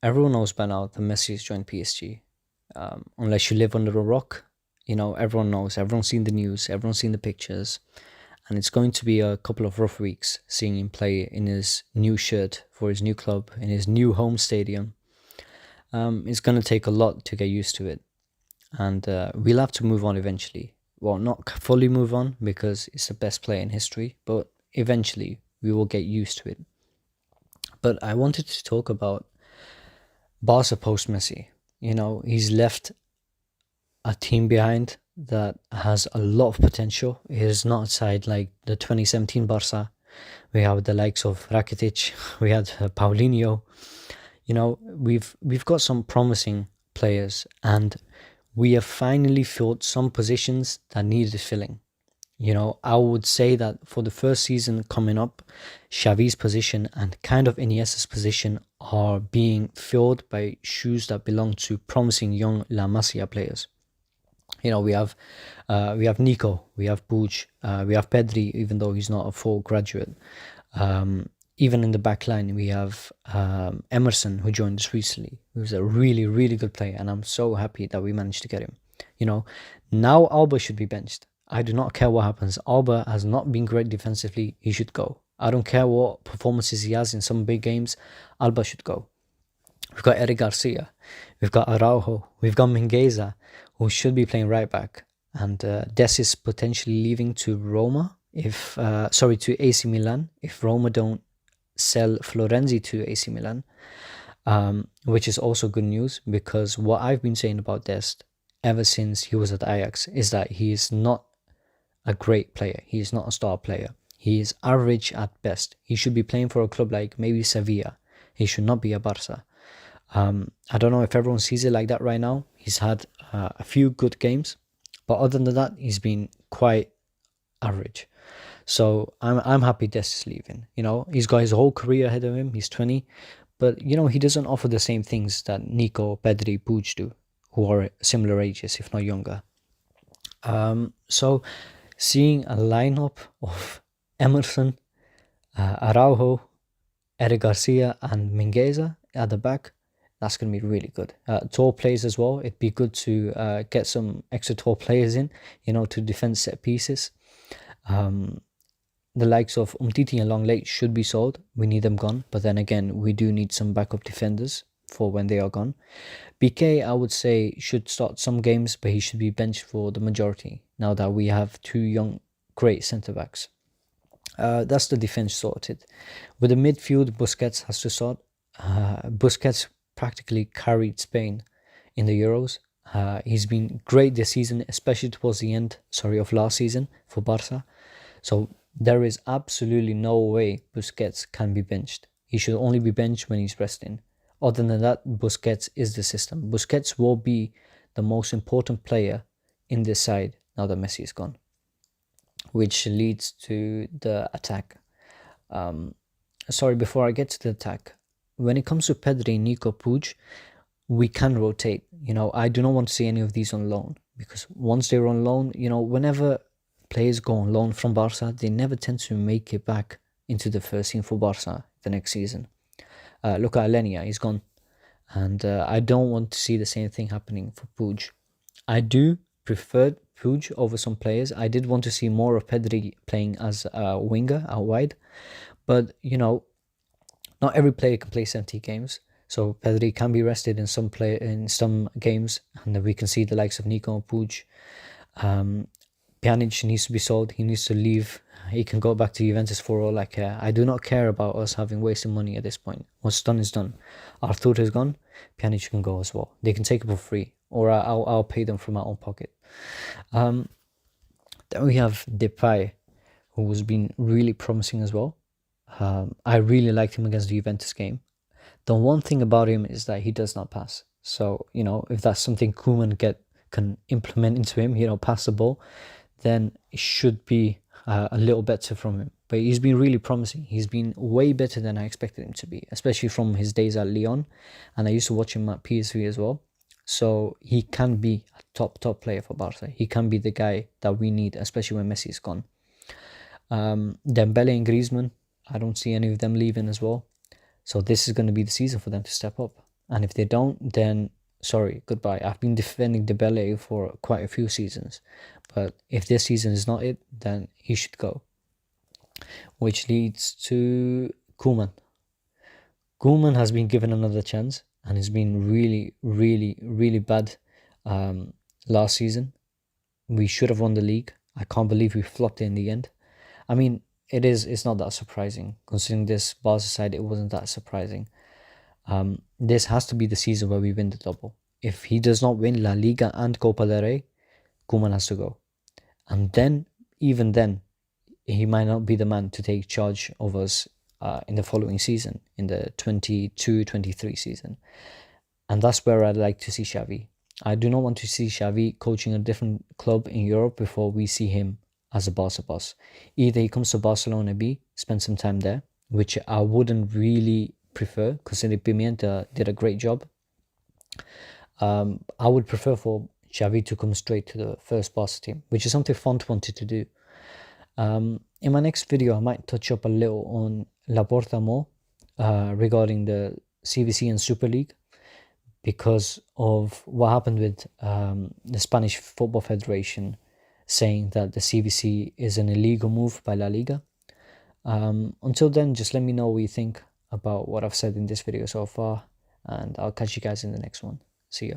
everyone knows by now that Messi has joined PSG. Unless you live under a rock, everyone knows. Everyone's seen the news. Everyone's seen the pictures. And it's going to be a couple of rough weeks seeing him play in his new shirt for his new club, in his new home stadium. It's going to take a lot to get used to it. And we'll have to move on eventually. Well, not fully move on because it's the best player in history, but eventually we will get used to it. But I wanted to talk about Barca post Messi. He's left a team behind that has a lot of potential. It is not a side like the 2017 Barça. We have the likes of Rakitic, we had Paulinho. We've got some promising players, and we have finally filled some positions that needed filling. I would say that for the first season coming up, Xavi's position and kind of Iniesta's position are being filled by shoes that belong to promising young La Masia players. We have Nico, we have Puig, we have Pedri, even though he's not a full graduate. Even in the back line, we have Emerson, who joined us recently, who's a really, really good player, and I'm so happy that we managed to get him. Now Alba should be benched. I do not care what happens. Alba has not been great defensively. He should go. I don't care what performances he has in some big games. Alba should go. We've got Eric Garcia. We've got Araujo. We've got Mingueza, who should be playing right back. And Des is potentially leaving to to AC Milan, if Roma don't sell Florenzi to AC Milan, which is also good news, because what I've been saying about Dest ever since he was at Ajax is that he is not a great player. He is not a star player. He is average at best. He should be playing for a club like maybe Sevilla. He should not be a Barça. I don't know if everyone sees it like that right now. He's had a few good games, but other than that, he's been quite average. So I'm happy Des is leaving. He's got his whole career ahead of him. He's 20, but he doesn't offer the same things that Nico, Pedri, Puig do, who are similar ages, if not younger. So seeing a lineup of Emerson, Araujo, Eric Garcia, and Mingueza at the back, that's going to be really good. Tall players as well. It'd be good to get some extra tall players in, to defend set pieces. The likes of Umtiti and Longley should be sold. We need them gone. But then again, we do need some backup defenders for when they are gone. BK, I would say, should start some games, but he should be benched for the majority now that we have two young, great centre-backs. That's the defense sorted. With the midfield, Busquets has to start. Busquets practically carried Spain in the Euros. He's been great this season, especially towards the end, of last season for Barça. So there is absolutely no way Busquets can be benched. He should only be benched when he's resting. Other than that, Busquets is the system. Busquets will be the most important player in this side now that Messi is gone, which leads to the attack. Before I get to the attack, when it comes to Pedri, Nico, Puig, we can rotate. I do not want to see any of these on loan, because once they're on loan, whenever players go on loan from Barca, they never tend to make it back into the first team for Barca the next season. Look at Alenia, he's gone. And I don't want to see the same thing happening for Puig. I do prefer Puig over some players. I did want to see more of Pedri playing as a winger out wide. But, not every player can play 70 games. So Pedri can be rested in some games. And we can see the likes of Nico and Puig. Pjanic needs to be sold. He needs to leave. He can go back to Juventus for all I care. I do not care about us having wasted money at this point. What's done is done. Arthur is gone. Pjanic can go as well. They can take it for free, or I'll pay them from my own pocket. Then we have Depay, who has been really promising as well. I really liked him against the Juventus game. The one thing about him is that he does not pass. So, if that's something Koeman can implement into him, pass the ball, then it should be a little better from him. But he's been really promising. He's been way better than I expected him to be, especially from his days at Lyon. And I used to watch him at PSV as well. So he can be a top player for Barca. He can be the guy that we need, especially when Messi is gone. Dembele and Griezmann, I don't see any of them leaving as well. So this is going to be the season for them to step up. And if they don't, then sorry, goodbye. I've been defending Dembele for quite a few seasons, but if this season is not it, then he should go. Which leads to Koeman. Koeman has been given another chance, and he's been really, really, really bad last season. We should have won the league. I can't believe we flopped in the end. I mean, it's not that surprising. Considering this Barca side, it wasn't that surprising. This has to be the season where we win the double. If he does not win La Liga and Copa del Rey, Koeman has to go. And then, even then, he might not be the man to take charge of us in the following season, in the 22-23 season. And that's where I'd like to see Xavi. I do not want to see Xavi coaching a different club in Europe before we see him as a Barca boss. Either he comes to Barcelona B, spend some time there, which I wouldn't really prefer, considering Pimienta did a great job. I would prefer for Xavi to come straight to the first Barca team, which is something Font wanted to do. In my next video, I might touch up a little on Laporta more regarding the CVC and Super League, because of what happened with the Spanish Football Federation saying that the CVC is an illegal move by La Liga. Until then, just let me know what you think about what I've said in this video so far, and I'll catch you guys in the next one. See ya.